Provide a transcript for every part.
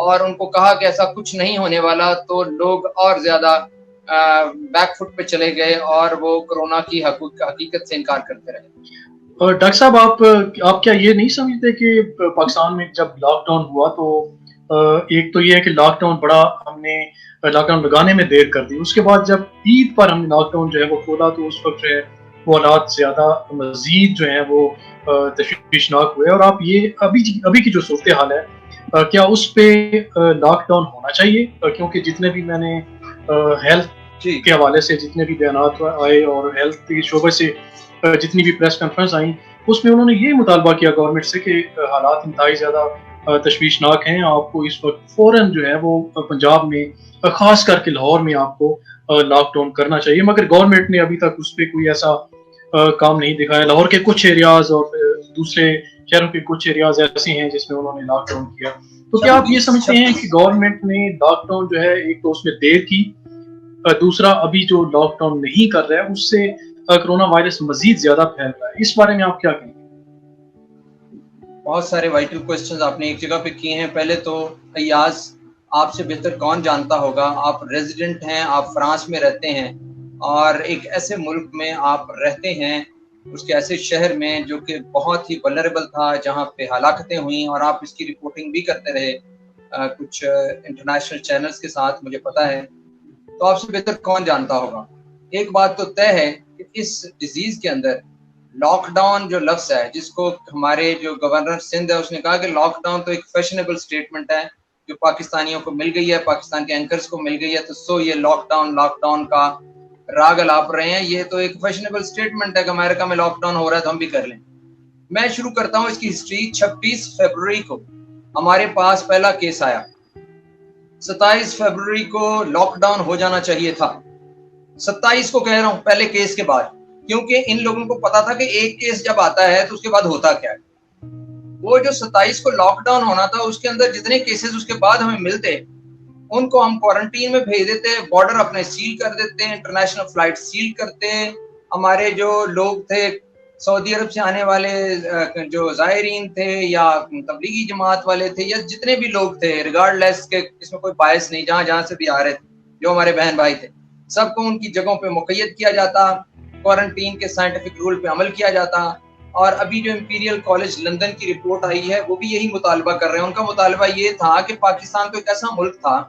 اور ان کو کہا کہ ایسا کچھ نہیں ہونے والا، تو لوگ اور زیادہ بیک فٹ پہ چلے گئے اور وہ کورونا کی حقیقت سے انکار کرتے رہے۔ اور ڈاکٹر صاحب آپ کیا یہ نہیں سمجھتے کہ پاکستان میں جب لاک ڈاؤن ہوا تو ایک تو یہ ہے کہ لاک ڈاؤن ہم نے لاک ڈاؤن لگانے میں دیر کر دی، اس کے بعد جب عید پر ہم نے لاک ڈاؤن جو ہے وہ کھولا تو اس وقت جو ہے وہ حالات زیادہ مزید جو ہیں وہ تشویشناک ہوئے، اور آپ یہ ابھی کی جو صورتحال ہے کیا اس پہ لاک ڈاؤن ہونا چاہیے؟ کیونکہ جتنے بھی میں نے ہیلتھ کے حوالے سے جتنے بھی بیانات آئے اور ہیلتھ کے شعبے سے جتنی بھی پریس کانفرنس آئیں اس میں انہوں نے یہ مطالبہ کیا گورنمنٹ سے کہ حالات انتہائی زیادہ تشویشناک ہیں، آپ کو اس وقت فوراً جو ہے وہ پنجاب میں خاص کر کے لاہور میں آپ کو لاک ڈاؤن کرنا چاہیے، مگر گورنمنٹ نے ابھی تک اس پہ کوئی ایسا کام نہیں دکھایا۔ لاہور کے کچھ ایریاز اور دوسرے شہروں کے کچھ ایریاز ایسے ہیں جس میں انہوں نے لاک ڈاؤن کیا، تو کیا آپ یہ سمجھتے ہیں کہ گورنمنٹ نے لاک ڈاؤن جو ہے ایک تو اس میں دیر کی، دوسرا ابھی جو لاک ڈاؤن نہیں کر رہا ہے اس سے کرونا وائرس مزید زیادہ پھیل رہا ہے، اس بارے میں آپ کیا کہیں گے؟ بہت سارے وائٹل کوسچنز آپ نے ایک جگہ پہ کیے ہیں۔ پہلے تو ایاز، آپ سے بہتر کون جانتا ہوگا، آپ ریزیڈنٹ ہیں، آپ فرانس میں رہتے ہیں اور ایک ایسے ملک میں آپ رہتے ہیں، اس کے ایسے شہر میں جو کہ بہت ہی ولنریبل تھا، جہاں پہ ہلاکتیں ہوئیں اور آپ اس کی رپورٹنگ بھی کرتے رہے کچھ انٹرنیشنل چینلز کے ساتھ، مجھے پتا ہے، تو آپ سے بہتر کون جانتا ہوگا۔ ایک بات تو طے ہے کہ اس ڈیزیز کے اندر لاک ڈاؤن جو لفظ ہے، جس کو ہمارے جو گورنر سندھ ہے اس نے کہا کہ لاک ڈاؤن تو ایک فیشنیبل سٹیٹمنٹ ہے جو پاکستانیوں کو مل گئی ہے، پاکستان کے اینکرز کو مل گئی ہے، تو یہ لاک ڈاؤن کا راگ الاپ رہے ہیں، یہ تو ایک فیشنیبل سٹیٹمنٹ ہے کہ امریکہ میں لاک ڈاؤن ہو رہا ہے تو ہم بھی کر لیں۔ میں شروع کرتا ہوں اس کی ہسٹری۔ 26 فروری کو ہمارے پاس پہلا کیس آیا، 27 فروری کو لاک ڈاؤن ہو جانا چاہیے تھا، 27 کو کہہ رہا ہوں پہلے کیس کے بعد، کیونکہ ان لوگوں کو پتا تھا کہ ایک کیس جب آتا ہے تو اس کے بعد ہوتا کیا ہے۔ وہ جو 27 کو لاک ڈاؤن ہونا تھا اس کے اندر جتنے کیسز اس کے بعد ہمیں ملتے ان کو ہم کوارنٹین میں بھیج دیتے، بارڈر اپنے سیل کر دیتے، انٹرنیشنل فلائٹ سیل کرتے، ہمارے جو لوگ تھے سعودی عرب سے آنے والے جو زائرین تھے یا تبلیغی جماعت والے تھے یا جتنے بھی لوگ تھے، ریگارڈ لیس کے اس میں کوئی باعث نہیں، جہاں سے بھی آ رہے تھے جو ہمارے بہن بھائی تھے، سب کو ان کی جگہوں پہ مقید کیا جاتا، کوارنٹین کے سائنٹیفک رول پہ عمل کیا جاتا۔ اور ابھی جو امپیریل کالج لندن کی رپورٹ آئی ہے وہ بھی یہی مطالبہ کر رہے ہیں۔ ان کا مطالبہ یہ تھا کہ پاکستان تو ایک ایسا ملک تھا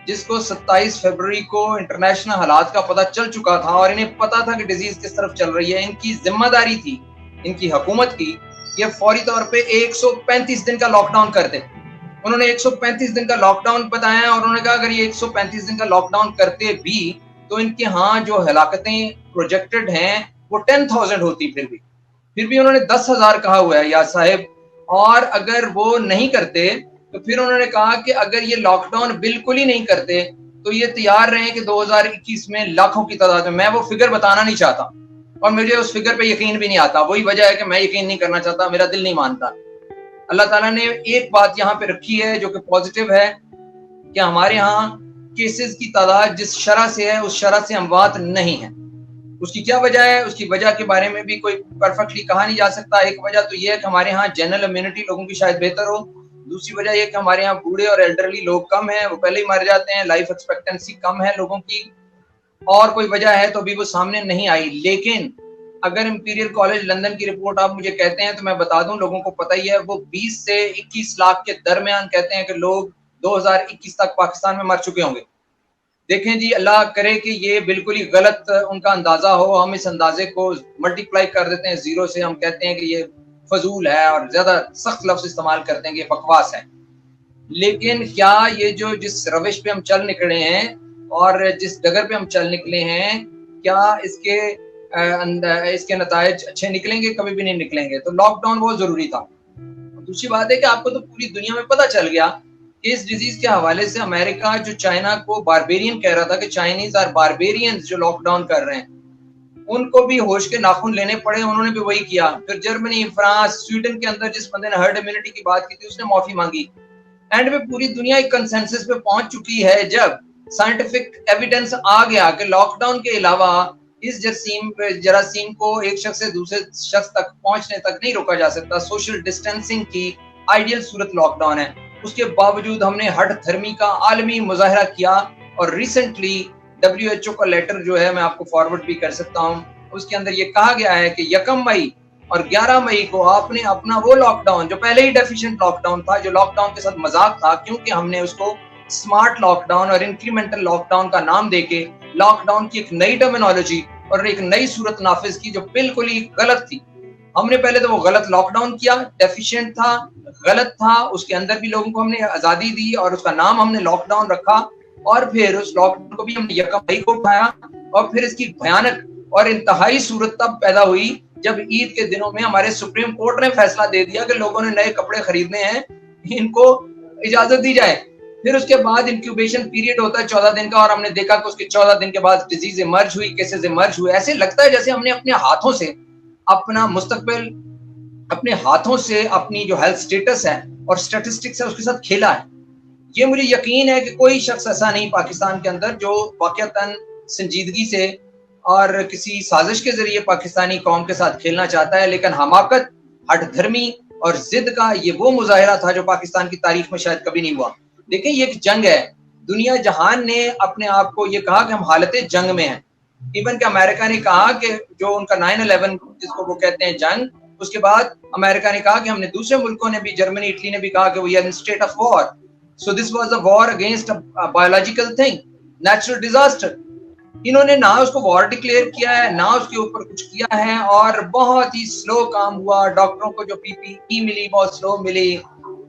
جس کو 27 فروری کو انٹرنیشنل حالات کا پتہ چل چکا تھا اور انہیں پتا تھا کہ ڈیزیز کس طرف چل رہی ہے، ان کی ذمہ داری تھی ان کی حکومت کی یہ فوری طور پہ 135 دن کا لاک ڈاؤن کرتے۔ انہوں نے 135 دن کا لاک ڈاؤن بتایا اور انہوں نے کہا اگر یہ 135 دن کا لاک ڈاؤن کرتے بھی تو ان کے ہاں جو ہلاکتیں پروجیکٹڈ ہیں وہ 10,000 ہوتی، پھر بھی انہوں نے 10,000 کہا ہوا ہے یا صاحب، اور اگر وہ نہیں کرتے تو پھر انہوں نے کہا کہ اگر یہ لاک ڈاؤن بالکل ہی نہیں کرتے تو یہ تیار رہیں کہ 2021 میں لاکھوں کی تعداد میں وہ فگر بتانا نہیں چاہتا اور مجھے اس فگر پہ یقین بھی نہیں آتا، وہی وجہ ہے کہ میں یقین نہیں کرنا چاہتا، میرا دل نہیں مانتا۔ اللہ تعالیٰ نے ایک بات یہاں پہ رکھی ہے جو کہ پازیٹیو ہے کہ ہمارے ہاں کیسز کی تعداد جس شرح سے ہے اس شرح سے اموات نہیں ہیں۔ اس کی کیا وجہ ہے؟ اس کی وجہ کے بارے میں بھی کوئی پرفیکٹلی کہا نہیں جا سکتا۔ ایک وجہ تو یہ ہے کہ ہمارے ہاں جنرل امیونٹی لوگوں کی شاید بہتر ہو، دوسری وجہ یہ کہ ہمارے ہاں بوڑھے اور ایلڈرلی لوگ کم ہیں، وہ پہلے ہی مر جاتے ہیں، لائف ایکسپیکٹنسی کم ہے لوگوں کی، اور کوئی وجہ ہے تو ابھی وہ سامنے نہیں آئی۔ لیکن اگر امپیریل کالج لندن کی رپورٹ آپ مجھے کہتے ہیں تو میں بتا دوں، لوگوں کو پتہ ہی ہے، وہ 20 سے 21 لاکھ کے درمیان کہتے ہیں کہ لوگ 2021 تک پاکستان میں مر چکے ہوں گے۔ دیکھیں جی، اللہ کرے کہ یہ بالکل ہی غلط ان کا اندازہ ہو، ہم اس اندازے کو ملٹیپلائی کر دیتے ہیں 0 سے، ہم کہتے ہیں کہ یہ فضول ہے اور زیادہ سخت لفظ استعمال کرتے ہیں کہ یہ بکواس ہے۔ لیکن کیا یہ جو جس روش پہ ہم چل نکلے ہیں اور جس ڈگر پہ ہم چل نکلے ہیں، کیا اس کے نتائج اچھے نکلیں گے؟ کبھی بھی نہیں نکلیں گے۔ تو لاک ڈاؤن بہت ضروری تھا۔ دوسری بات ہے کہ آپ کو تو پوری دنیا میں پتہ چل گیا کہ اس ڈیزیز کے حوالے سے امریکہ جو چائنا کو باربیرین کہہ رہا تھا کہ چائنیز آر باربیرینز جو لاک ڈاؤن کر رہے ہیں، ان کو بھی ہوش کے ناخن لینے پڑے، انہوں نے بھی وہی کیا۔ پھر جرمنی، فرانس، سویڈن کے اندر جس بندے نے ہرڈ امیونٹی کی بات کی تھی اس نے معافی مانگی۔ اینڈ میں پوری دنیا ایک کنسنسس پہ پہنچ چکی ہے جب سائنٹیفک ایویڈنس آ گیا کہ لاک ڈاؤن کے علاوہ اس جراثیم کو ایک شخص سے دوسرے شخص تک پہنچنے تک نہیں روکا جا سکتا۔ سوشل ڈسٹینسنگ کی آئیڈیل صورت لاک ڈاؤن ہے، اس کے باوجود ہم نے ہٹ دھرمی کا عالمی مظاہرہ کیا. اور ریسنٹلی WHO کا لیٹر جو ہے میں آپ کو فارورڈ بھی کر سکتا ہوں, اس کے اندر یہ کہا گیا ہے کہ 1 مئی اور 11 مئی کو آپ نے اپنا وہ لاک ڈاؤن جو پہلے ہی ڈیفیشینٹ لاک ڈاؤن تھا, جو لاک ڈاؤن کے ساتھ مذاق تھا, کیونکہ ہم نے اس کو اسمارٹ لاک ڈاؤن اور انکریمنٹل لاک ڈاؤن کا نام دے کے لاک ڈاؤن کی ایک نئی ٹرمینالوجی اور ایک نئی صورت نافذ کی جو بالکل ہی غلط تھی. ہم نے پہلے تو وہ غلط لاک ڈاؤن کیا, ڈیفیشینٹ تھا, غلط تھا, اس کے اندر بھی لوگوں کو ہم نے آزادی دی اور اس کا نام ہم نے لاک ڈاؤن رکھا, اور پھر اس لاک ڈاؤن کو بھی ہم نے 1 مئی کو اٹھایا. اور پھر اس کی بھیانک اور انتہائی صورت تب پیدا ہوئی جب عید کے دنوں میں ہمارے سپریم کورٹ نے فیصلہ دے دیا کہ لوگوں نے نئے کپڑے خریدنے ہیں, ان کو اجازت دی جائے. پھر اس کے بعد انکیوبیشن پیریڈ ہوتا ہے 14 دن کا, اور ہم نے دیکھا کہ اس کے 14 دن کے بعد ڈیزیز ایمرج ہوئی, کیسز ایمرج ہوئے. ایسے لگتا ہے جیسے ہم نے اپنے ہاتھوں سے اپنا مستقبل, اپنے ہاتھوں سے اپنی جو ہیلتھ سٹیٹس ہے اور سٹیٹسٹکس ہے اس کے ساتھ کھیلا ہے. یہ مجھے یقین ہے کہ کوئی شخص ایسا نہیں پاکستان کے اندر جو واقعتاً سنجیدگی سے اور کسی سازش کے ذریعے پاکستانی قوم کے ساتھ کھیلنا چاہتا ہے, لیکن حماقت, ہٹ دھرمی اور ضد کا یہ وہ مظاہرہ تھا جو پاکستان کی تاریخ میں شاید کبھی نہیں ہوا. دیکھیں یہ ایک جنگ ہے, دنیا جہان نے اپنے آپ کو یہ کہا کہ ہم حالت جنگ میں ہیں. ایون کہ امریکہ نے کہا کہ جو ان کا 9/11 جس کو وہ کہتے ہیں جنگ, اس کے بعد امریکہ نے کہا کہ ہم نے, دوسرے ملکوں نے بھی, جرمنی اٹلی نے بھی کہا کہ we are in state of war. So this was a war against a biological thing, natural disaster. انہوں نے نہ اس کو وار ڈکلیئر کیا ہے, نہ اس کے اوپر کچھ کیا ہے, اور بہت ہی سلو کام ہوا. ڈاکٹروں کو جو PPE ملی بہت سلو ملی,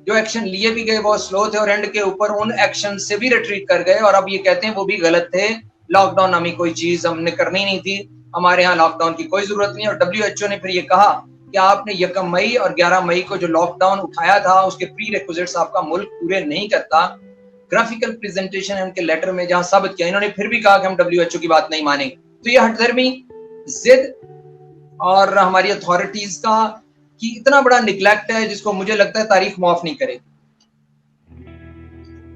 جو ایکشن لیے بھی گئے بہت سلو تھے, اور اینڈ کے اوپر ان ایکشن سے بھی ریٹریٹ کر گئے, اور اب یہ کہتے ہیں وہ بھی غلط تھے. لاک ڈاؤن نامی کوئی چیز ہم نے کرنی نہیں تھی, ہمارے ہاں لاک ڈاؤن کی کوئی ضرورت نہیں. اور WHO نے پھر یہ کہا کہ آپ نے 1 مئی اور 11 مئی کو جو لاک ڈاؤن اٹھایا تھا اس کے پری ریکوزٹس آپ کا ملک پورے نہیں کرتا. گرافیکل پریزنٹیشن ہے ان کے لیٹر میں جہاں ثابت کیا, انہوں نے پھر بھی کہا کہ ہم WHO کی بات نہیں مانیں گے. تو یہ ہٹ دھرمی, ضد اور ہماری اتھارٹیز کا کی اتنا بڑا نگلیکٹ ہے جس کو مجھے لگتا ہے تاریخ معاف نہیں کرے.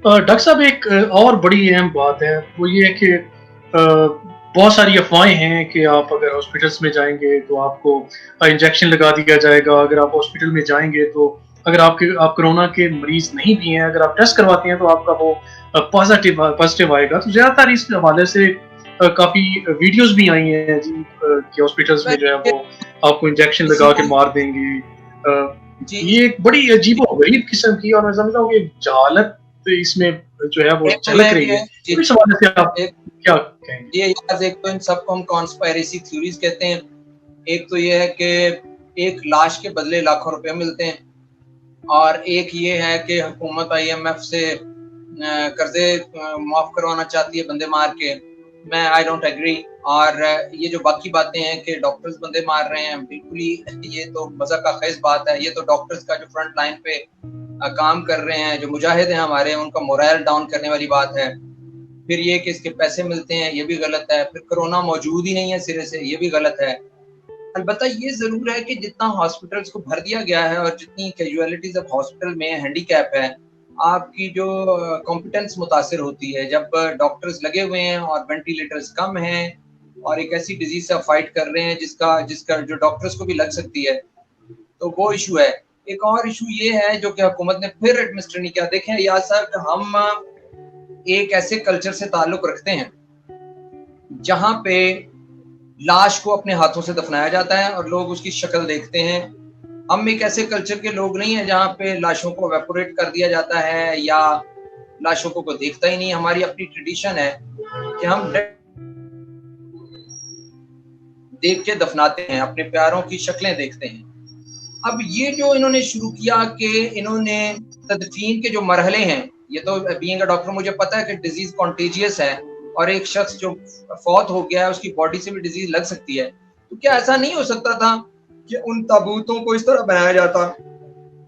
ڈاکٹر صاحب ایک اور بڑی اہم بات ہے, وہ یہ ہے کہ بہت ساری افواہیں ہیں کہ آپ اگر ہاسپٹلس میں جائیں گے تو آپ کو انجیکشن لگا دیا جائے گا, اگر آپ ہاسپٹل میں جائیں گے تو اگر آپ کرونا کے مریض نہیں بھی ہیں, اگر آپ ٹیسٹ کرواتے ہیں تو آپ کا وہ پازیٹیو آئے گا. تو زیادہ تر اس حوالے سے کافی ویڈیوز بھی آئی ہیں جی کہ ہاسپٹلس میں جو ہے وہ آپ کو انجیکشن لگا کے مار دیں گے. یہ ایک بڑی عجیب و غریب قسم کی, اور میں سمجھتا ہوں کہ جہالت اس میں جو ہے وہ جھلک رہی ہے. اس حوالے سے آپ کیا کہیں گے؟ ایک تو ان سب کو ہم کانسپائریسی تھیوریز کہتے ہیں. ایک تو یہ ہے کہ ایک لاش کے بدلے لاکھوں روپے ملتے ہیں, اور ایک یہ ہے کہ حکومت IMF سے قرضے معاف کروانا چاہتی ہے بندے مار کے. میں آئی ڈونٹ ایگری. اور یہ جو باقی باتیں ہیں کہ ڈاکٹرز بندے مار رہے ہیں, بالکل ہی یہ تو مزہ کا خیز بات ہے. یہ تو ڈاکٹرز کا جو فرنٹ لائن پہ کام کر رہے ہیں, جو مجاہد ہیں ہمارے, ان کا مورائل ڈاؤن کرنے والی بات ہے. پھر یہ کہ اس کے پیسے ملتے ہیں, یہ بھی غلط ہے. پھر کرونا موجود ہی نہیں ہے سرے سے, یہ بھی غلط ہے. البتہ یہ ضرور ہے کہ جتنا ہاسپٹلس کو بھر دیا گیا ہے اور جتنی کیجویلٹیز اب ہاسپٹل میں ہینڈی کیپ ہے, آپ کی جو کمپیٹنس متاثر ہوتی ہے. جب ڈاکٹرز لگے ہوئے ہیں اور وینٹیلیٹرز کم ہیں اور ایک ایسی ڈیزیز سے فائٹ کر رہے ہیں جس کا جو ڈاکٹرز کو بھی لگ سکتی ہے, تو وہ ایشو ہے. ایک اور ایشو یہ ہے جو کہ حکومت نے پھر ایڈمنسٹر نہیں کیا. دیکھیں ریاض صاحب, ہم ایک ایسے کلچر سے تعلق رکھتے ہیں جہاں پہ لاش کو اپنے ہاتھوں سے دفنایا جاتا ہے اور لوگ اس کی شکل دیکھتے ہیں. ہم ایک ایسے کلچر کے لوگ نہیں ہیں جہاں پہ لاشوں کو ایویپوریٹ کر دیا جاتا ہے یا لاشوں کو کوئی دیکھتا ہی نہیں. ہماری اپنی ٹریڈیشن ہے کہ ہم دیکھ کے دفناتے ہیں, اپنے پیاروں کی شکلیں دیکھتے ہیں. اب یہ جو انہوں نے شروع کیا کہ انہوں نے تدفین کے جو مرحلے ہیں, یہ تو بینگ اے ڈاکٹر مجھے پتا ہے کہ ڈیزیز کانٹیجیس ہے اور ایک شخص جو فوت ہو گیا ہے اس کی باڈی سے بھی ڈیزیز لگ سکتی ہے. تو کیا ایسا نہیں ہو سکتا تھا کہ ان تابوتوں کو اس طرح بنایا جاتا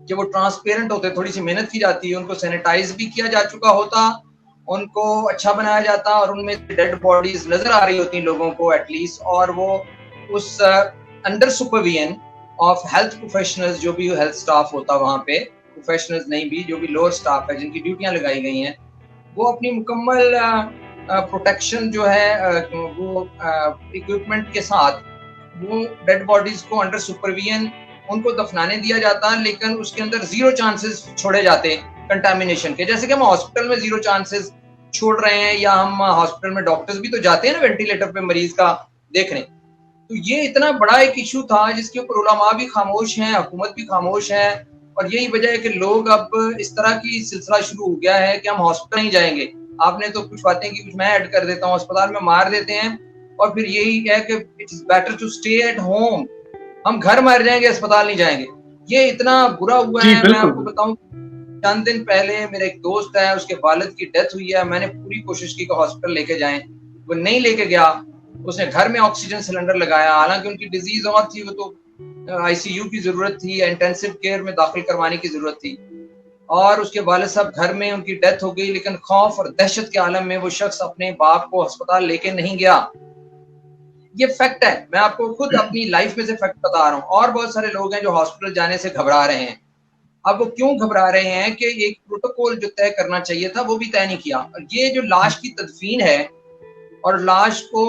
کہ وہ ٹرانسپیرنٹ ہوتے, تھوڑی سی محنت کی جاتی ہے, ان کو سینیٹائز بھی کیا جا چکا ہوتا, ان کو اچھا بنایا جاتا, اور ان میں ڈیڈ باڈیز نظر آ رہی ہوتی لوگوں کو ایٹ لیسٹ, اور وہ اس under supervision of health professionals, جو بھی ہیلتھ سٹاف ہوتا وہاں پہ, پروفیشنلز نہیں بھی, جو بھی لوور سٹاف ہے جن کی ڈیوٹیاں لگائی گئی ہیں, وہ اپنی مکمل پروٹیکشن جو ہے وہ اکوپمنٹ کے ساتھ وہ ڈیڈ باڈیز کو انڈر سپرویژن ان کو دفنانے دیا جاتا, لیکن اس کے اندر زیرو چانسز چھوڑے جاتے کنٹامینیشن کے. جیسے کہ ہم ہاسپٹل میں 0 چانسز چھوڑ رہے ہیں, یا ہم ہاسپٹل میں ڈاکٹرز بھی تو جاتے ہیں نا وینٹیلیٹر پہ مریض کا دیکھنے. تو یہ اتنا بڑا ایک ایشو تھا جس کے اوپر علماء بھی خاموش ہیں, حکومت بھی خاموش ہے, اور یہی وجہ ہے کہ لوگ اب اس طرح کی سلسلہ شروع ہو گیا ہے کہ ہم ہاسپٹل نہیں جائیں گے. آپ نے تو کچھ باتیں کی, کچھ میں ایڈ کر دیتا ہوں. اسپتال میں مار دیتے ہیں, اور پھر یہی ہے کہ it is better to stay at home, ہم گھر مر جائیں گے, اسپتال نہیں جائیں گے. یہ اتنا برا ہوا ہے. میں آپ کو بتاؤں, چند دن پہلے میرے ایک دوست ہے, اس کے والد کی ڈیتھ ہوئی ہے. میں نے پوری کوشش کی کہ ہاسپٹل لے کے جائیں, وہ نہیں لے کے گیا. اس نے گھر میں آکسیجن سلنڈر لگایا, حالانکہ ان کی ڈیزیز اور تھی, وہ تو آئی سی یو کی ضرورت تھی, انٹینسو کیئر میں داخل کروانے کی ضرورت تھی, اور اس کے والد صاحب گھر میں, ان کی ڈیتھ ہو گئی. لیکن خوف اور دہشت کے عالم میں وہ شخص اپنے باپ کو ہسپتال لے کے نہیں گیا. یہ فیکٹ ہے, میں آپ کو خود اپنی لائف میں سے فیکٹ بتا رہا ہوں. اور بہت سارے لوگ ہیں جو ہاسپٹل جانے سے گھبرا رہے ہیں. اب وہ کیوں گھبرا رہے ہیں کہ ایک پروٹوکول جو طے کرنا چاہیے تھا وہ بھی طے نہیں کیا. اور یہ جو لاش کی تدفین ہے اور لاش کو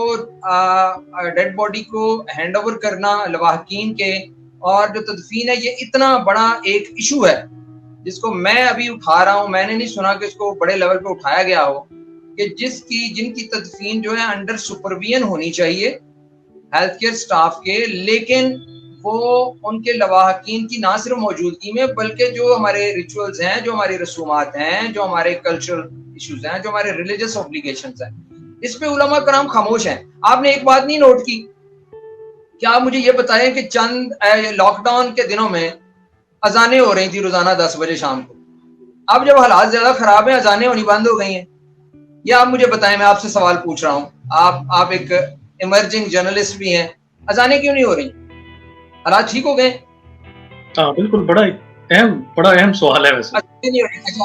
ڈیڈ باڈی کو ہینڈ اوور کرنا لواحقین کے, اور جو تدفین ہے, یہ اتنا بڑا ایک ایشو ہے جس کو میں ابھی اٹھا رہا ہوں. میں نے نہیں سنا کہ اس کو بڑے لیول پہ اٹھایا گیا ہو, کہ جن کی تدفین جو ہے انڈر سپرویژن ہونی چاہیے ہیلتھ کیئر سٹاف کے, لیکن وہ ان کے لواحقین کی نہ صرف موجودگی میں, بلکہ جو ہمارے ریچولز ہیں, جو ہماری رسومات ہیں, جو ہمارے کلچرل ایشوز ہیں, جو ہمارے ریلیجس اوبلیگیشنز ہیں, اس پہ علماء کرام خاموش ہیں. آپ نے ایک بات نہیں نوٹ کی, کیا آپ مجھے یہ بتائیں کہ چند لاک ڈاؤن کے دنوں میں اذانیں ہو رہی تھی روزانہ 10 بجے شام کو. اب جب حالات زیادہ خراب ہیں, اذانیں ہونی بند ہو گئی ہیں. یہ آپ مجھے بتائیں, میں آپ سے سوال پوچھ رہا ہوں, آپ ایک ایمرجنگ جرنلسٹ بھی ہیں, اذانیں کیوں نہیں ہو رہی؟ حالات ٹھیک ہو گئے؟ ہاں بالکل, بڑا اہم سوال ہے ویسے.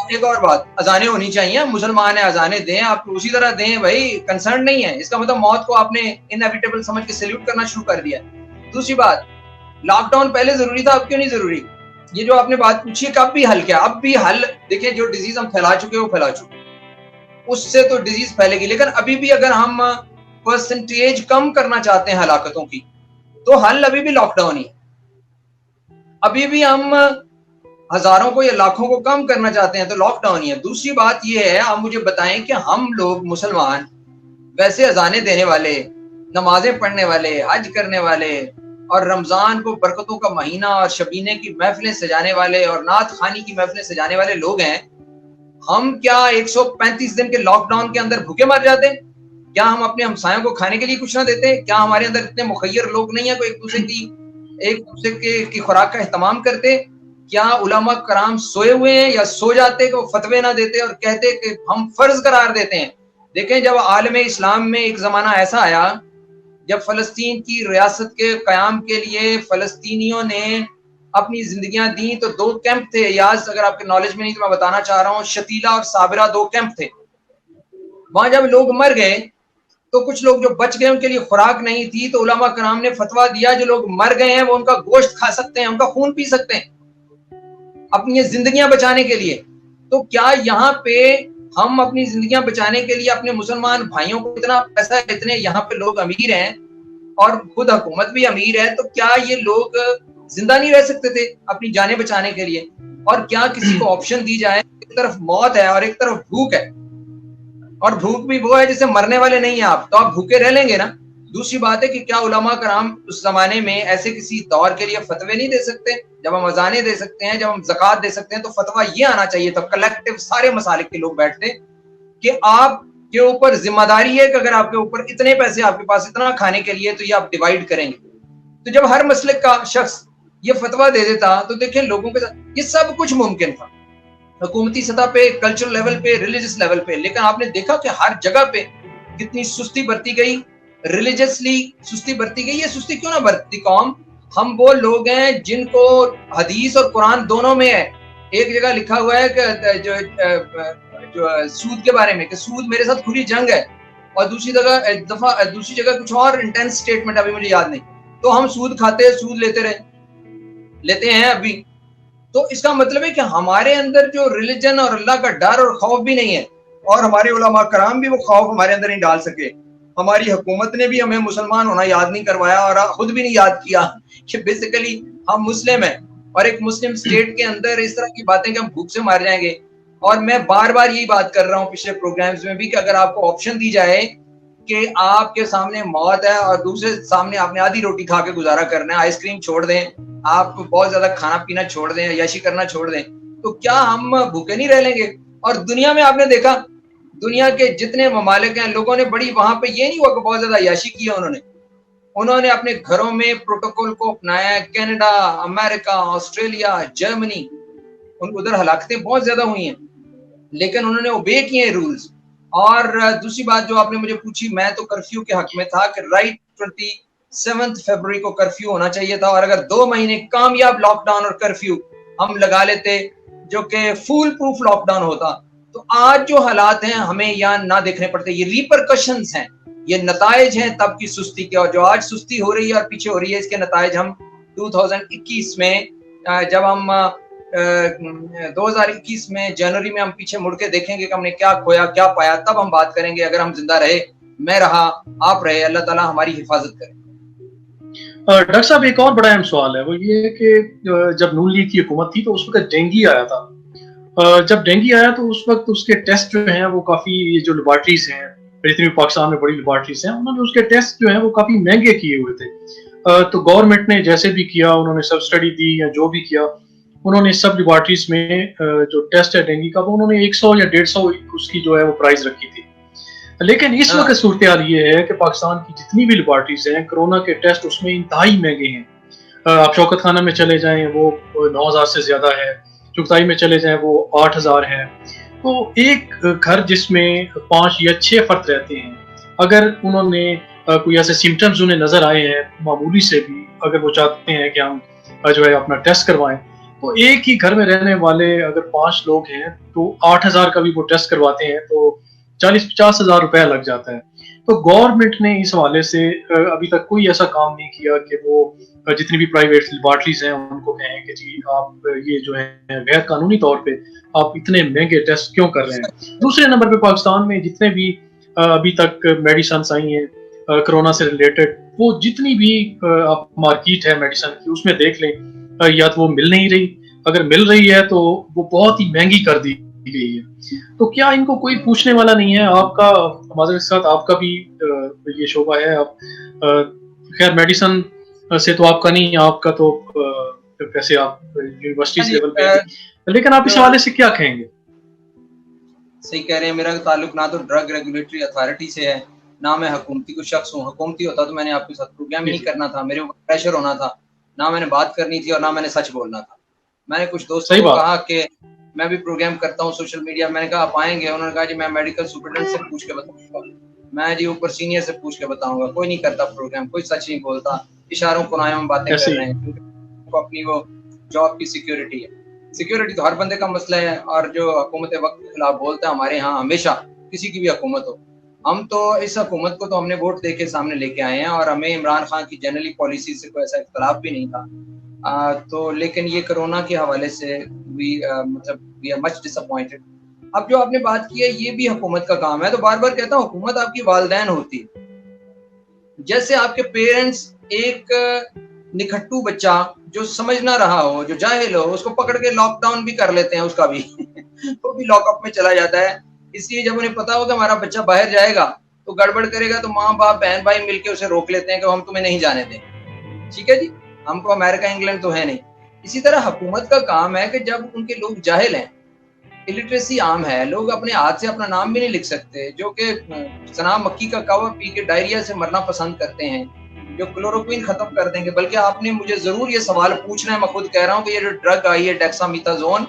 ایک اور بات, اذانیں ہونی چاہیے, مسلمان ہیں, اذانیں دیں, آپ اسی طرح دیں بھائی, کنسرن نہیں ہے. اس کا مطلب موت کو آپ نے انیویٹیبل سمجھ کے سیلیوٹ کرنا شروع کر دیا. دوسری بات, لاک ڈاؤن پہلے ضروری تھا, اب کیوں نہیں ضروری؟ یہ جو آپ نے بات پوچھی ہے کہ اب بھی حل کیا؟ اب بھی حل دیکھیں, جو ڈیزیز ہم پھیلا چکے وہ پھیلا چکے, اس سے تو ڈیزیز پھیلے گی, لیکن ابھی بھی اگر ہم پرسنٹیج کم کرنا چاہتے ہیں ہلاکتوں کی, تو حل ابھی بھی لاک ڈاؤن ہی. ابھی بھی ہم ہزاروں کو یا لاکھوں کو کم کرنا چاہتے ہیں تو لاک ڈاؤن ہی ہے. دوسری بات یہ ہے, آپ مجھے بتائیں کہ ہم لوگ مسلمان ویسے اذانیں دینے والے, نمازیں پڑھنے والے, حج کرنے والے, اور رمضان کو برکتوں کا مہینہ اور شبینے کی محفلیں سجانے والے اور نعت خوانی کی محفلیں سجانے والے لوگ ہیں, ہم کیا 135 دن کے لاک ڈاؤن کے اندر بھوکے مر جاتے ہیں؟ کیا ہم اپنے ہمسایوں کو کھانے کے لیے کچھ نہ دیتے؟ کیا ہمارے اندر اتنے مخیر لوگ نہیں ہیں کہ ایک دوسرے کی خوراک کا اہتمام کرتے؟ کیا علماء کرام سوئے ہوئے ہیں یا سو جاتے کہ وہ فتوے نہ دیتے اور کہتے کہ ہم فرض قرار دیتے ہیں؟ دیکھیں, جب عالم اسلام میں ایک زمانہ ایسا آیا جب فلسطین کی ریاست کے قیام کے لیے فلسطینیوں نے اپنی زندگیاں دیں, تو 2 کیمپ تھے. یاز اگر آپ کے نالج میں نہیں تو میں بتانا چاہ رہا ہوں, شتیلا اور صابرہ 2 کیمپ تھے. وہاں جب لوگ مر گئے تو کچھ لوگ جو بچ گئے ان کے لیے خوراک نہیں تھی, تو علماء کرام نے فتویٰ دیا جو لوگ مر گئے ہیں وہ ان کا گوشت کھا سکتے ہیں, ان کا خون پی سکتے ہیں اپنی زندگیاں بچانے کے لیے. تو کیا یہاں پہ ہم اپنی زندگیاں بچانے کے لیے اپنے مسلمان بھائیوں کو اتنا پیسہ, اتنے یہاں پہ لوگ امیر ہیں اور خود حکومت بھی امیر ہے, تو کیا یہ لوگ زندہ نہیں رہ سکتے تھے اپنی جانیں بچانے کے لیے؟ اور کیا کسی کو آپشن دی جائے, ایک طرف موت ہے اور ایک طرف بھوک ہے, اور بھوک بھی وہ ہے جسے مرنے والے نہیں ہیں آپ, تو آپ بھوکے رہ لیں گے نا. دوسری بات ہے کہ کیا علماء کرام اس زمانے میں ایسے کسی دور کے لیے فتوے نہیں دے سکتے؟ جب ہم اذانیں دے سکتے ہیں, جب ہم زکوٰۃ دے سکتے ہیں, تو فتویٰ یہ آنا چاہیے تھا کلیکٹیو سارے مسالک کے لوگ بیٹھتے کہ آپ کے اوپر ذمہ داری ہے کہ اگر آپ کے اوپر اتنے پیسے, آپ کے پاس اتنا کھانے کے لیے, تو یہ آپ ڈیوائیڈ کریں گے. تو جب ہر مسلک کا شخص یہ فتویٰ دے دیتا تو دیکھیں لوگوں کے ساتھ یہ سب کچھ ممکن تھا, حکومتی سطح پہ, کلچرل لیول پہ, ریلیجس لیول پہ. لیکن آپ نے دیکھا کہ ہر جگہ پہ کتنی سستی برتی گئی, ریلیجسلی سستی برتی گئی. یہ سستی کیوں نہ برتی قوم؟ ہم وہ لوگ ہیں جن کو حدیث اور قرآن دونوں میں ہے. ایک جگہ لکھا ہوا ہے کہ جو سود کے بارے میں کہ سود میرے ساتھ کھلی جنگ ہے, اور دوسری جگہ کچھ اور انٹینس سٹیٹمنٹ ابھی مجھے یاد نہیں. تو ہم سود کھاتے, سود لیتے ہیں ابھی. تو اس کا مطلب ہے کہ ہمارے اندر جو ریلیجن اور اللہ کا ڈر اور خوف بھی نہیں ہے, اور ہمارے علماء کرام بھی وہ خوف ہمارے اندر نہیں ڈال سکے. ہماری حکومت نے بھی ہمیں مسلمان ہونا یاد نہیں کروایا, اور خود بھی نہیں یاد کیا کہ بیسیکلی ہم مسلم ہیں, اور ایک مسلم سٹیٹ کے اندر اس طرح کی باتیں کہ ہم بھوک سے مار جائیں گے. اور میں بار بار یہی بات کر رہا ہوں پچھلے پروگرامز میں بھی کہ اگر آپ کو آپشن دی جائے کہ آپ کے سامنے موت ہے اور دوسرے سامنے آپ نے آدھی روٹی کھا کے گزارا کرنا ہے, آئس کریم چھوڑ دیں, آپ بہت زیادہ کھانا پینا چھوڑ دیں, عیاشی کرنا چھوڑ دیں, تو کیا ہم بھوکے نہیں رہ لیں گے؟ اور دنیا میں آپ نے دیکھا, دنیا کے جتنے ممالک ہیں, لوگوں نے بڑی وہاں پہ یہ نہیں ہوا کہ بہت زیادہ عیاشی کی ہے, انہوں نے اپنے گھروں میں پروٹوکول کو اپنایا ہے. کینیڈا, امریکہ, آسٹریلیا, جرمنی, ادھر ہلاکتیں بہت زیادہ ہوئی ہیں لیکن انہوں نے اوبے کیے ہیں رولز. اور دوسری بات جو آپ نے مجھے پوچھی, میں تو کرفیو کے حق میں تھا کہ رائٹ 27 فروری کو کرفیو ہونا چاہیے تھا, اور اگر 2 مہینے کامیاب لاک ڈاؤن اور کرفیو ہم لگا لیتے جو کہ فول پروف لاک ڈاؤن ہوتا, تو آج جو حالات ہیں ہمیں یہاں نہ دیکھنے پڑتے. یہ ریپرکشنز ہیں, یہ نتائج ہیں تب کی سستی کے, اور جو آج سستی ہو رہی ہے اور پیچھے ہو رہی ہے, اس کے نتائج ہم 2021 میں جب ہم 2021 میں جنوری میں ہم پیچھے مڑ کے دیکھیں گے کہ ہم نے کیا کھویا کیا پایا, تب ہم بات کریں گے. اگر ہم زندہ رہے, میں رہا, آپ رہے, اللہ تعالیٰ ہماری حفاظت کرے. ڈاکٹر صاحب ایک اور بڑا اہم سوال ہے, وہ یہ ہے کہ جب نون لیگ کی حکومت تھی تو اس وقت ڈینگی آیا تھا. جب ڈینگی آیا تو اس وقت اس کے ٹیسٹ جو ہیں وہ کافی, جو لیبارٹریز ہیں جتنی بھی پاکستان میں بڑی لیبارٹریز ہیں, انہوں نے اس کے ٹیسٹ جو ہیں وہ کافی مہنگے کیے ہوئے تھے. تو گورنمنٹ نے جیسے بھی کیا, انہوں نے سب سٹڈی دی یا جو بھی کیا, انہوں نے سب لیبارٹریز میں جو ٹیسٹ ہے ڈینگی کا, وہ انہوں نے 100 یا 150 اس کی جو ہے وہ پرائز رکھی تھی. لیکن اس وقت صورتحال یہ ہے کہ پاکستان کی جتنی بھی لیبارٹریز ہیں, کرونا کے ٹیسٹ اس میں انتہائی مہنگے ہیں. آپ شوکت خانہ میں چلے جائیں وہ 9,000 سے زیادہ ہے, چغتائی میں چلے جائیں وہ 8,000 ہے. تو ایک گھر جس میں 5 یا 6 فرد رہتے ہیں, اگر انہوں نے کوئی ایسے سمٹمز انہیں نظر آئے ہیں معمولی سے بھی, اگر وہ چاہتے ہیں کہ ہم جو ہے اپنا ٹیسٹ کروائیں, تو ایک ہی گھر میں رہنے والے اگر 5 لوگ ہیں تو 8,000 کا بھی وہ ٹیسٹ کرواتے ہیں تو 40-50 ہزار روپے لگ جاتا ہے. تو گورنمنٹ نے اس حوالے سے ابھی تک کوئی ایسا کام نہیں کیا کہ وہ جتنی بھی پرائیویٹ لیبارٹریز ہیں ان کو کہیں کہ جی آپ یہ جو ہے غیر قانونی طور پہ آپ اتنے مہنگے ٹیسٹ کیوں کر رہے ہیں. دوسرے نمبر پہ پاکستان میں جتنے بھی ابھی تک میڈیسنس آئی ہیں کرونا سے ریلیٹڈ, وہ جتنی بھی آپ مارکیٹ ہے میڈیسن کی اس میں دیکھ لیں, یا تو وہ مل نہیں رہی, اگر مل رہی ہے تو وہ بہت ہی مہنگی کر دی گئی ہے. تو کیا ان کو کوئی پوچھنے والا نہیں ہے؟ آپ کا معذرت کے ساتھ آپ کا بھی یہ شعبہ ہے, آپ خیر میڈیسن سے تو آپ کا نہیں, آپ کا تو ویسے آپ یونیورسٹی لیول پہ, لیکن آپ اس حوالے سے کیا کہیں گے؟ صحیح کہہ رہے ہیں, میرا تعلق نہ تو ڈرگ ریگولیٹری اتھارٹی سے ہے, نہ میں حکومتی کو شخص ہوں. حکومتی ہوتا تو میں نے آپ کے ساتھ پروگرام ہی نہیں کرنا تھا, میرے اوپر پریشر ہونا تھا, نہ میں نے بات کرنی تھی اور نہ میں نے سچ بولنا تھا. میں نے کچھ دوستوں کو کہا کہ میں بھی پروگرام کرتا ہوں سوشل میڈیا, میں نے کہا آپ آئیں گے؟ انہوں نے کہا جی میں میڈیکل سپرنٹینڈنٹ سے پوچھ کے بتاؤں گا, میں جی اوپر سینئر سے پوچھ کے بتاؤں گا. کوئی نہیں کرتا پروگرام, کوئی سچ نہیں بولتا, اشاروں کنایوں میں باتیں کر رہے ہیں, کیونکہ اپنی وہ جاب کی سیکیورٹی ہے. سیکیورٹی تو ہر بندے کا مسئلہ ہے, اور جو حکومت وقت کے خلاف بولتا ہے ہمارے ہاں ہمیشہ, کسی کی بھی حکومت ہو, ہم تو اس حکومت کو تو ہم نے ووٹ دے کے سامنے لے کے آئے ہیں, اور ہمیں عمران خان کی جنرلی پالیسی سے کوئی ایسا اختلاف بھی نہیں تھا. تو لیکن یہ کرونا کے حوالے سے مطلب we are much dish appointed. اب جو آپ نے بات کی ہے یہ بھی حکومت کا کام ہے, تو بار بار کہتا ہوں حکومت آپ کی والدین ہوتی ہے. جیسے آپ کے پیرنٹس ایک نکھٹو بچہ جو سمجھ نہ رہا ہو, جو جاہل ہو, اس کو پکڑ کے لاک ڈاؤن بھی کر لیتے ہیں, اس کا بھی وہ بھی لاک اپ میں چلا جاتا ہے. اس لیے جب انہیں پتا ہو کہ ہمارا بچہ باہر جائے گا تو گڑبڑ کرے گا, تو ماں باپ بہن بھائی مل کے اسے روک لیتے ہیں کہ ہم تمہیں نہیں جانے دیں. ٹھیک ہے جی, ہم کو امریکہ انگلینڈ تو ہے نہیں. اسی طرح حکومت کا کام ہے کہ جب ان کے لوگ جاہل ہیں, الٹریسی عام ہے, لوگ اپنے ہاتھ سے اپنا نام بھی نہیں لکھ سکتے, جو کہ سنا مکی کا کہوا پی کے ڈائریا سے مرنا پسند کرتے ہیں, جو کلوروکوین ختم کر دیں گے. بلکہ آپ نے مجھے ضرور یہ سوال پوچھنا ہے, میں خود کہہ رہا ہوں کہ یہ جو ڈرگ آئی ہے ڈیکسامیتھازون,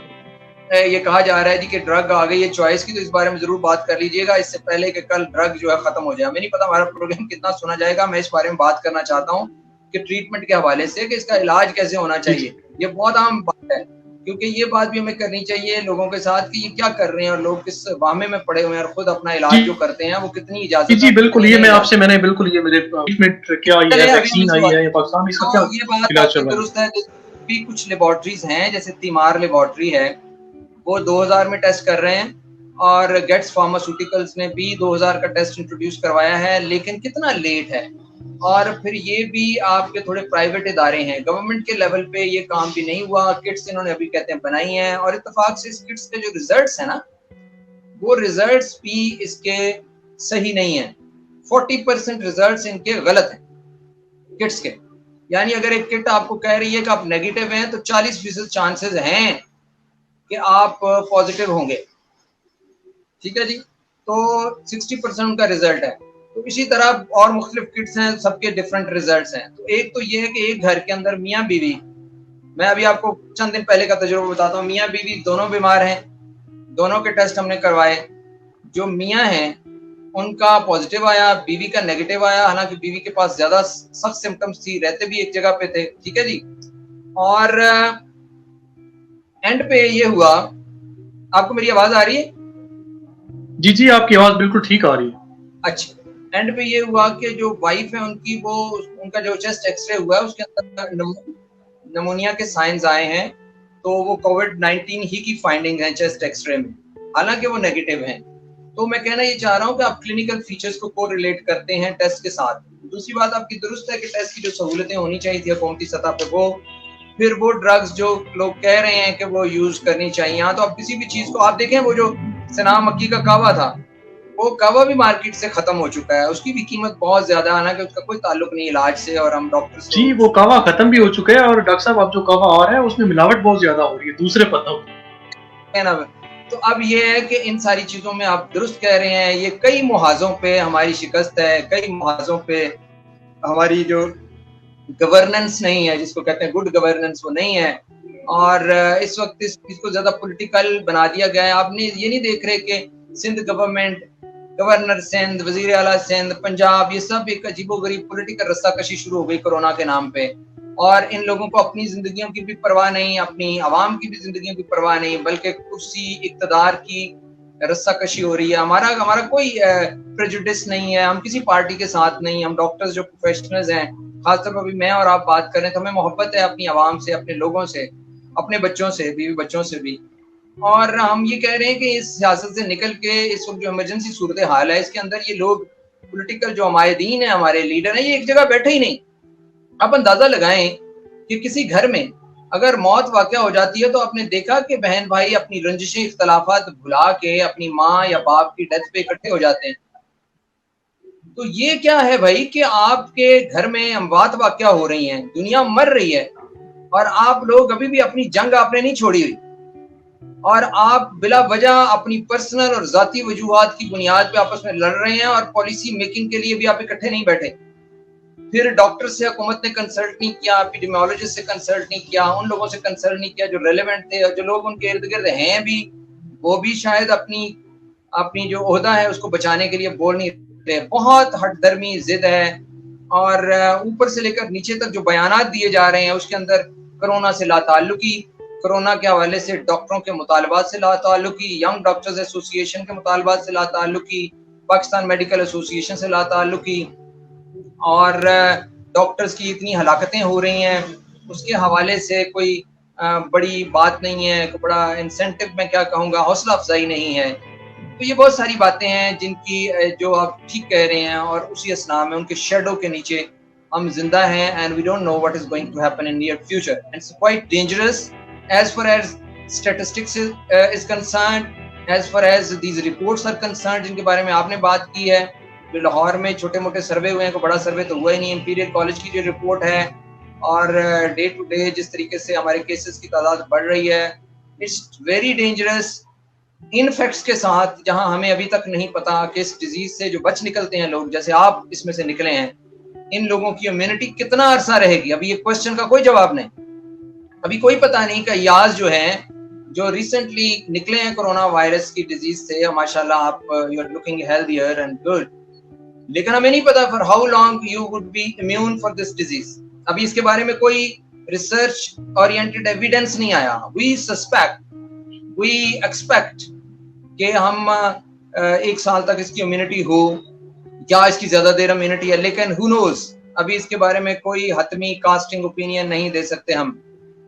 یہ کہا جا رہا ہے جی کہ ڈرگ آ گئی ہے چوائس کی, تو اس بارے میں ضرور بات کر لیجئے گا اس سے پہلے کہ کل ڈرگ جو ہے ختم ہو جائے. ہمیں نہیں پتا ہمارا پروگرام کتنا سنا جائے گا, میں اس بارے میں بات کرنا چاہتا ہوں کہ ٹریٹمنٹ کے حوالے سے کہ اس کا علاج کیسے ہونا چاہیے. یہ بہت عام بات ہے, کیونکہ یہ بات بھی ہمیں کرنی چاہیے لوگوں کے ساتھ کہ یہ کیا کر رہے ہیں, اور لوگ کس واہمے میں پڑے ہوئے ہیں, اور خود اپنا علاج جو کرتے ہیں وہ کتنی اجازت. جی بالکل, یہ میں آپ سے, میں نے بالکل یہ میرے ٹریٹمنٹ کیا آئی ہے, ویکسین آئی ہے پاکستان میں, اس کا کیا علاج چل رہا ہے؟ درست ہے. بھی کچھ لیبارٹریز ہیں جیسے تیمار لیبارٹری ہے, وہ 2000 میں ٹیسٹ کر رہے ہیں, اور گیٹس فارماسیوٹیکلز نے بھی 2000 کا ٹیسٹ انٹروڈیوس کروایا ہے, لیکن کتنا لیٹ ہے. اور پھر یہ بھی آپ کے تھوڑے پرائیویٹ ادارے ہیں. گورنمنٹ کے لیول پہ یہ کام بھی نہیں ہوا. کٹس انہوں نے ابھی کہتے ہیں بنائی ہیں, اور اتفاق سے اس کٹس کے جو ریزلٹس ہیں نا, وہ ریزلٹس بھی اس کے صحیح نہیں ہیں. 40% ریزلٹس ان کے غلط ہیں کٹس کے. یعنی اگر ایک کٹ آپ کو کہہ رہی ہے کہ آپ نیگیٹو ہیں تو 40% چانسز ہیں کہ آپ پازیٹیو ہوں گے. ٹھیک ہے جی, تو 60% کا ریزلٹ ہے. تو اسی طرح اور مختلف کٹس ہیں, سب کے ڈفرینٹ ریزلٹس ہیں. تو ایک تو یہ ہے کہ ایک گھر کے اندر میاں بیوی, میں ابھی آپ کو چند دن پہلے کا تجربہ بتاتا ہوں. میاں بیوی دونوں بیمار ہیں, دونوں کے ٹیسٹ ہم نے کروائے. جو میاں ہیں ان کا پازیٹیو آیا, بیوی کا نیگیٹو آیا. حالانکہ بیوی کے پاس زیادہ سخت سمٹمز تھی, رہتے بھی ایک جگہ پہ تھے. ٹھیک ہے جی, اور اینڈ پہ یہ ہوا. آپ کو میری آواز آ رہی ہے؟ جی جی, آپ کی آواز بالکل ٹھیک آ رہی ہے. اچھا, اینڈ پہ یہ ہوا کہ جو وائف ہے ان کی, وہ ان کا جو چیسٹ ایکس رے ہوا ہے اس کے اندر نمونیا کے سائنز آئے ہیں. تو وہ کووڈ-19 ہی کی فائنڈنگ ہے چیسٹ ایکس رے میں, حالانکہ وہ نیگیٹو ہیں. تو میں کہنا یہ چاہ رہا ہوں کہ آپ کلینکل فیچرز کو کو ریلیٹ کرتے ہیں ٹیسٹ کے ساتھ. دوسری بات آپ کی درست ہے کہ ٹیسٹ کی جو سہولتیں ہونی چاہیے تھی حکومتی سطح پہ, وہ پھر وہ ڈرگز جو لوگ کہہ رہے ہیں کہ وہ یوز کرنی چاہیے. ہاں, تو آپ کسی بھی چیز کو آپ دیکھیں, وہ جو سنا مکی کا کعوہ تھا, وہ کعوہ بھی مارکیٹ سے ختم ہو چکا ہے. اس کی بھی قیمت بہت زیادہ, حالانکہ اس کا کوئی تعلق نہیں علاج سے, اور ہم ڈاکٹر سے. جی, وہ کعوہ ختم بھی ہو چکا ہے, اور ڈاکٹر صاحب اب جو کعوہ آ رہا ہے اس میں ملاوٹ بہت زیادہ ہو رہی ہے دوسرے پتوں. تو اب یہ ہے کہ ان ساری چیزوں میں آپ درست کہہ رہے ہیں, یہ کئی محاذوں پہ ہماری شکست ہے, کئی محاذوں پہ ہماری جو گورننس نہیں ہے, جس کو کہتے ہیں گڈ گورننس, وہ نہیں ہے. اور اس وقت اس چیز کو زیادہ پولیٹیکل بنا دیا گیا ہے. آپ نے یہ نہیں دیکھ رہے کہ سندھ گورنمنٹ, گورنر سندھ, وزیر اعلیٰ سندھ, پنجاب, یہ سب ایک عجیب و غریب پولیٹیکل رسہ کشی شروع ہو گئی کورونا کے نام پہ. اور ان لوگوں کو اپنی زندگیوں کی بھی پرواہ نہیں, اپنی عوام کی بھی زندگیوں کی پرواہ نہیں, بلکہ کرسی اقتدار کی رسہ کشی ہو رہی ہے. ہمارا کوئی پریجوڈس نہیں ہے, ہم کسی پارٹی کے ساتھ نہیں. ہم ڈاکٹرز جو پروفیشنلز ہیں, خاص طور پر ابھی میں اور آپ بات کریں تو ہمیں محبت ہے اپنی عوام سے, اپنے لوگوں سے, اپنے بچوں سے, بیوی بچوں سے بھی. اور ہم یہ کہہ رہے ہیں کہ اس سیاست سے نکل کے اس وقت جو ایمرجنسی صورتحال ہے, اس کے اندر یہ لوگ پولیٹیکل جو عمائدین ہیں, ہمارے لیڈر ہیں, یہ ایک جگہ بیٹھے ہی نہیں. آپ اندازہ لگائیں کہ کسی گھر میں اگر موت واقع ہو جاتی ہے تو آپ نے دیکھا کہ بہن بھائی اپنی رنجشیں, اختلافات بھلا کے اپنی ماں یا باپ کی ڈیتھ پہ اکٹھے ہو جاتے ہیں. تو یہ کیا ہے بھائی کہ آپ کے گھر میں اموات واقع ہو رہی ہیں, دنیا مر رہی ہے, اور آپ لوگ ابھی بھی اپنی جنگ آپ نے نہیں چھوڑی ہوئی, اور آپ بلا وجہ اپنی پرسنل اور ذاتی وجوہات کی بنیاد پہ آپس میں لڑ رہے ہیں, اور پالیسی میکنگ کے لیے بھی آپ اکٹھے نہیں بیٹھے. پھر ڈاکٹر سے حکومت نے کنسلٹ نہیں کیا, ایپیڈیمیولوجسٹ سے کنسلٹ نہیں کیا, ان لوگوں سے کنسلٹ نہیں کیا جو ریلیونٹ تھے, اور جو لوگ ان کے ارد گرد ہیں بھی, وہ بھی شاید اپنی جو عہدہ ہے اس کو بچانے کے لیے بول نہیں رہے. بہت ہٹ درمی ضد ہے, اور اوپر سے لے کر نیچے تک جو بیانات دیے جا رہے ہیں اس کے اندر کرونا سے لا تعلقی, کرونا کے حوالے سے ڈاکٹروں کے مطالبات سے لا تعلقی, ینگ ڈاکٹرز ایسوسی ایشن کے مطالبات سے لا تعلقی, پاکستان میڈیکل ایسوسی ایشن سے لا تعلقی, اور ڈاکٹرز کی اتنی ہلاکتیں ہو رہی ہیں اس کے حوالے سے کوئی بڑی بات نہیں ہے, بڑا انسینٹو میں کیا کہوں گا, حوصلہ افزائی نہیں ہے. تو یہ بہت ساری باتیں ہیں جن کی جو آپ ٹھیک کہہ رہے ہیں, اور اسی اسنا میں ان کے شیڈو کے نیچے ہم زندہ ہیں, and we don't know what is going to happen in near future, and it's quite dangerous as far as statistics is concerned, as far as these reports are concerned جن کے بارے میں آپ نے بات کی ہے. جو لاہور میں چھوٹے موٹے سروے ہوئے ہیں, کوئی بڑا سروے تو ہوا ہی نہیں. امپیریل کالج کی جو رپورٹ ہے, اور ڈے ٹو ڈے جس طریقے سے ہمارے کیسز کی تعداد بڑھ رہی ہے, اٹس ویری ڈینجرس. ان فیکٹس کے ساتھ جہاں ہمیں ابھی تک نہیں پتا کہ اس ڈیزیز سے جو بچ نکلتے ہیں لوگ, جیسے آپ اس میں سے نکلے ہیں, ان لوگوں کی امیونٹی کتنا عرصہ رہے گی, ابھی یہ کوشچن کا کوئی جواب نہیں. ابھی کوئی پتہ نہیں کہ ایاز جو ہیں جو ریسنٹلی نکلے ہیں کورونا وائرس کی ڈیزیز سے, ماشاءاللہ آپ you are looking healthier and good, لیکن ہمیں نہیں پتا for how long you would be immune for this disease. ابھی اس کے بارے میں کوئی ریسرچ اورینٹڈ ایویڈنس نہیں آیا. وی سسپیکٹ, وی ایکسپیکٹ کہ ہم 1 سال تک اس کی امیونٹی ہو, یا اس کی زیادہ دیر امیونٹی ہے, لیکن who knows, ابھی اس کے بارے میں کوئی حتمی کاسٹنگ اوپینین نہیں دے سکتے ہم.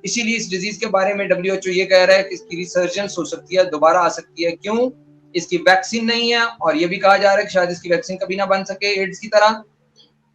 اسی لیے اس ڈیزیز کے بارے میں WHO یہ کہہ رہا ہے کہ اس کی ریسرجنس ہو سکتی ہے, دوبارہ آ سکتی ہے. کیوں؟ اس کی ویکسین نہیں ہے, اور یہ بھی کہا جا رہا ہے کہ شاید اس کی ویکسین کبھی نہ بن سکے ایڈز کی طرح.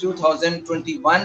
2021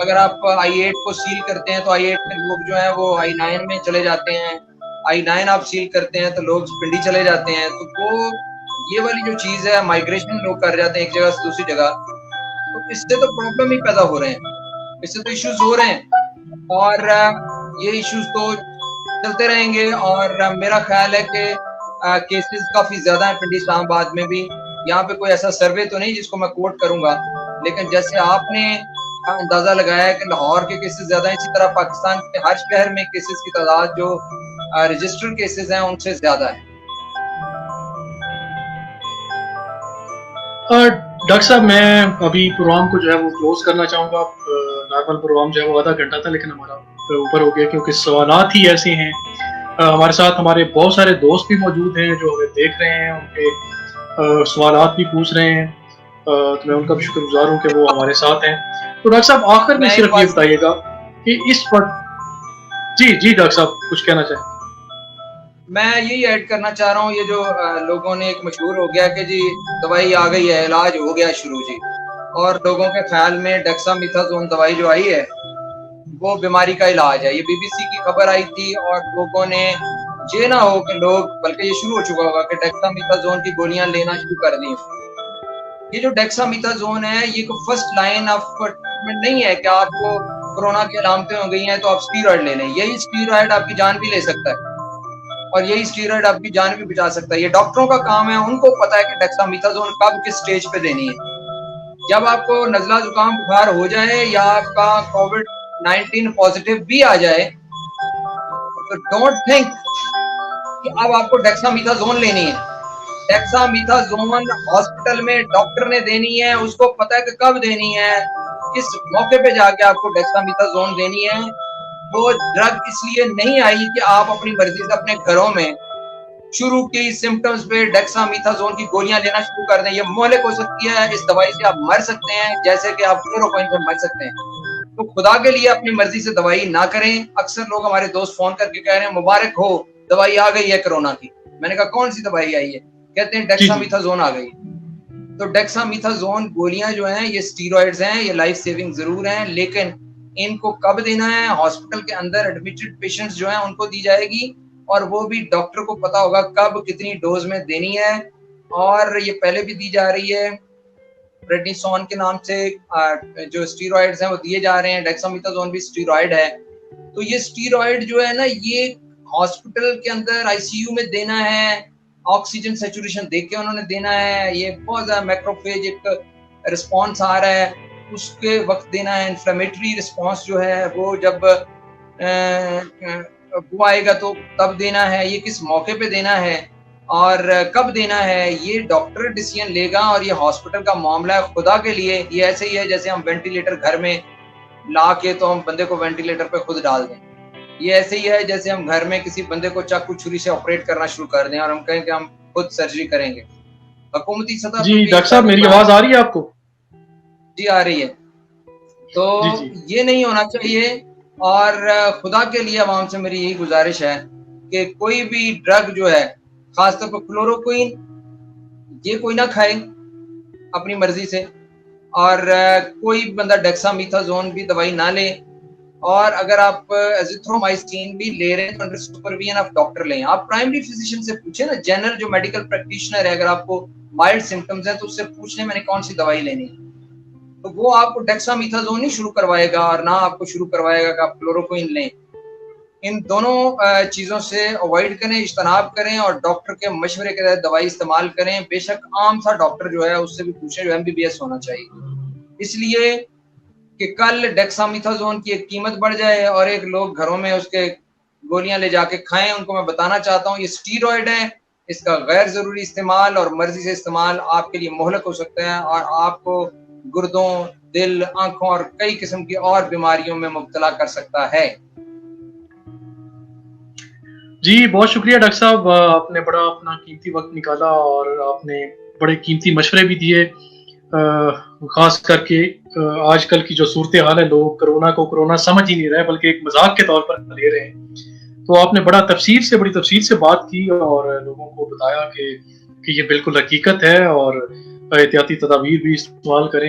اگر آپ I8 کو سیل کرتے ہیں تو I8 میں لوگ جو ہیں وہ I9 میں چلے جاتے ہیں، I9 آپ سیل کرتے ہیں تو لوگ پنڈی چلے جاتے ہیں. تو وہ یہ والی جو چیز ہے مائگریشن لوگ کر جاتے ہیں ایک جگہ سے دوسری جگہ، تو اس سے تو پرابلم ہی پیدا ہو رہے ہیں، اس سے تو ایشوز ہو رہے ہیں اور یہ ایشوز تو چلتے رہیں گے. اور میرا خیال ہے کہ کیسز کافی زیادہ ہیں پنڈی اسلام آباد میں بھی. یہاں پہ کوئی ایسا سروے تو نہیں جس کو میں کوٹ کروں گا، لیکن جیسے آپ نے اندازہ لگایا ہے کہ لاہور کے کیسز زیادہ ہیں، اسی طرح پاکستان کے ہر شہر میں کیسز کی تعداد جو رجسٹرڈ کیسز ہیں ان سے زیادہ ہے. ڈاکٹر صاحب میں ابھی پروگرام کو جو ہے وہ کلوز کرنا چاہوں گا. نارمل پروگرام جو ہے وہ آدھا گھنٹہ تھا لیکن ہمارا اوپر ہو گیا کیونکہ سوالات ہی ایسے ہیں. ہمارے ساتھ ہمارے بہت سارے دوست بھی موجود ہیں جو ہمیں دیکھ رہے ہیں، ان کے سوالات بھی پوچھ رہے ہیں، تو میں ان کا بھی شکر گزار ہوں کہ وہ ہمارے ساتھ ہیں. تو ڈاکٹر صاحب آخر میں صرف یہ بتائیے گا کہ اس وقت جی ڈاکٹر صاحب کچھ کہنا چاہیں. میں یہی ایڈ کرنا چاہ رہا ہوں، یہ جو لوگوں نے ایک مشہور ہو گیا کہ جی دوائی آ گئی ہے، علاج ہو گیا شروع جی، اور لوگوں کے خیال میں ڈیکسامیتھاسون دوائی جو آئی ہے وہ بیماری کا علاج ہے. یہ BBC کی خبر آئی تھی اور لوگوں نے یہ نہ ہو کہ لوگ، بلکہ یہ شروع ہو چکا ہوگا کہ ڈیکسامیتھاسون کی گولیاں لینا شروع کر دیں. یہ جو ڈیکسامیتھاسون ہے یہ کوئی فرسٹ لائن آف ٹریٹمنٹ نہیں ہے کہ آپ کو کورونا کی علامتیں ہو گئی ہیں تو آپ اسٹیرائڈ لے لیں. یہی اسٹیرائڈ آپ کی جان بھی لے سکتا ہے اور یہی اسٹیرائڈ آپ کی جان بھی بچا سکتا ہے. یہ ڈاکٹروں کا کام ہے، ان کو پتا ہے کہ ڈیکسامیتھاسون کب کس سٹیج پہ دینی ہے. جب آپ کو نزلہ زکام بخار ہو جائے یا آپ کا کووڈ-19 پازیٹیو بھی آ جائے تو ڈونٹ تھنک کہ اب آپ کو ڈیکسامیتھاسون لینی ہے. ڈیکسامیتھاسون ہاسپٹل میں ڈاکٹر نے دینی ہے، اس کو پتا ہے کہ کب دینی ہے، کس موقع پہ جا کے آپ کو ڈیکسامیتھاسون دینی ہے. وہ ڈرگ اس لیے نہیں آئی کہ آپ اپنی مرضی سے اپنے گھروں میں شروع کی سمپٹمز پہ ڈیکسامیتھاسون کی گولیاں لینا شروع کر دیں. یہ مہلک ہو سکتی ہے، اس دوائی سے آپ مر سکتے ہیں جیسے کہ آپ کلوروکوئن سے مر سکتے ہیں. تو خدا کے لیے اپنی مرضی سے دوائی نہ کریں. اکثر لوگ ہمارے دوست فون کر کے کہہ رہے ہیں مبارک ہو دوائی آ گئی ہے کرونا کی. میں نے کہا کون سی دوائی آئی ہے؟ کہتے ہیں ڈیکسامیتھاسون آ گئی. تو ڈیکسامیتھاسون گولیاں جو ہیں یہ اسٹیرائڈز ہیں، یہ لائف سیونگ ضرور ہیں، لیکن ان کو کب دینا ہے؟ ہاسپٹل کے اندر ایڈمیٹڈ پیشنٹس جو ہیں ان کو دی جائے گی اور وہ بھی ڈاکٹر کو پتا ہوگا کب کتنی ڈوز میں دینی ہے. اور یہ پہلے بھی دی جا رہی ہے، پریڈنیسون کے نام سے جو اسٹیرائڈز ہیں وہ دیے جا رہے ہیں. ڈیکسامیتھاسون بھی اسٹیرائڈ ہے. تو یہ اسٹیرائڈ جو ہے نا یہ ہاسپٹل کے اندر ICU میں دینا ہے، آکسیجن سیچوریشن دیکھ کے انہوں نے دینا ہے. یہ بہت زیادہ میکروفیج ایک رسپانس آ رہا ہے اس کے وقت دینا ہے. انفلیمیٹری رسپانس جو ہے وہ جب وہ آئے گا تو تب دینا ہے. یہ کس موقع پہ دینا ہے اور کب دینا ہے یہ ڈاکٹر ڈیسیژن لے گا. اور یہ ہاسپٹل کا معاملہ ہے. خدا کے لیے یہ ایسے ہی ہے جیسے ہم وینٹیلیٹر گھر میں لا کے تو ہم بندے کو وینٹیلیٹر پہ خود ڈال دیں. یہ ایسے ہی ہے جیسے ہم گھر میں کسی بندے کو چاقو چھری سے آپریٹ کرنا شروع کر دیں اور ہم کہیں کہ ہم خود سرجری کریں گے. حکومتی سطح جی ڈاکٹر صاحب میری آواز آ رہی ہے آپ کو؟ جی آ رہی ہے. تو یہ نہیں ہونا چاہیے. اور خدا کے لیے عوام سے میری یہی گزارش ہے کہ کوئی بھی ڈرگ جو ہے خاص طور پر کلوروکوئن یہ کوئی نہ کھائے اپنی مرضی سے، اور کوئی بندہ ڈیکسامیتھاسون بھی دوائی نہ لے. اور اگر آپ ایزیتھرومائسین بھی لے رہے ہیں تو انڈر سپرویژن آف ڈاکٹر لیں. آپ پرائمری فزیشین سے پوچھیں نا، جنرل جو میڈیکل پریکٹیشنر ہے اگر آپ کو مائلڈ سمپٹمز ہیں تو اس سے پوچھ لیں میں نے کون سی دوائی لینی ہے. تو وہ آپ کو ڈیکسامیتھاسون نہیں شروع کروائے گا اور نہ آپ کو شروع کروائے گا کہ آپ کلوروکوئن لیں. ان دونوں چیزوں سے اوائڈ کریں، اجتناب کریں اور ڈاکٹر کے مشورے کے تحت دوائی استعمال کریں. بے شک عام سا ڈاکٹر جو ہے اس سے بھی پوچھیں جو MBBS ہونا چاہیے، اس لیے کہ کل ڈیکسامیتھاسون کی ایک قیمت بڑھ جائے اور ایک لوگ گھروں میں اس کے گولیاں لے جا کے کھائیں. ان کو میں بتانا چاہتا ہوں یہ اسٹیرائڈ ہے، اس کا غیر ضروری استعمال اور مرضی سے استعمال آپ کے لیے مہلک ہو سکتا ہے اور آپ کو گردوں، دل، آنکھوں اور کئی قسم کی اور بیماریوں میں مبتلا کر سکتا ہے. جی بہت شکریہ ڈاکٹر صاحب، آپ نے بڑا اپنا قیمتی وقت نکالا اور آپ نے بڑے قیمتی مشورے بھی دیے. خاص کر کے آج کل کی جو صورتحال ہے، لوگ کرونا سمجھ ہی نہیں رہے بلکہ ایک مذاق کے طور پر لے رہے ہیں. تو آپ نے بڑی تفصیل سے بات کی اور لوگوں کو بتایا کہ یہ بالکل حقیقت ہے اور احتیاطی تدابیر بھی استعمال کریں.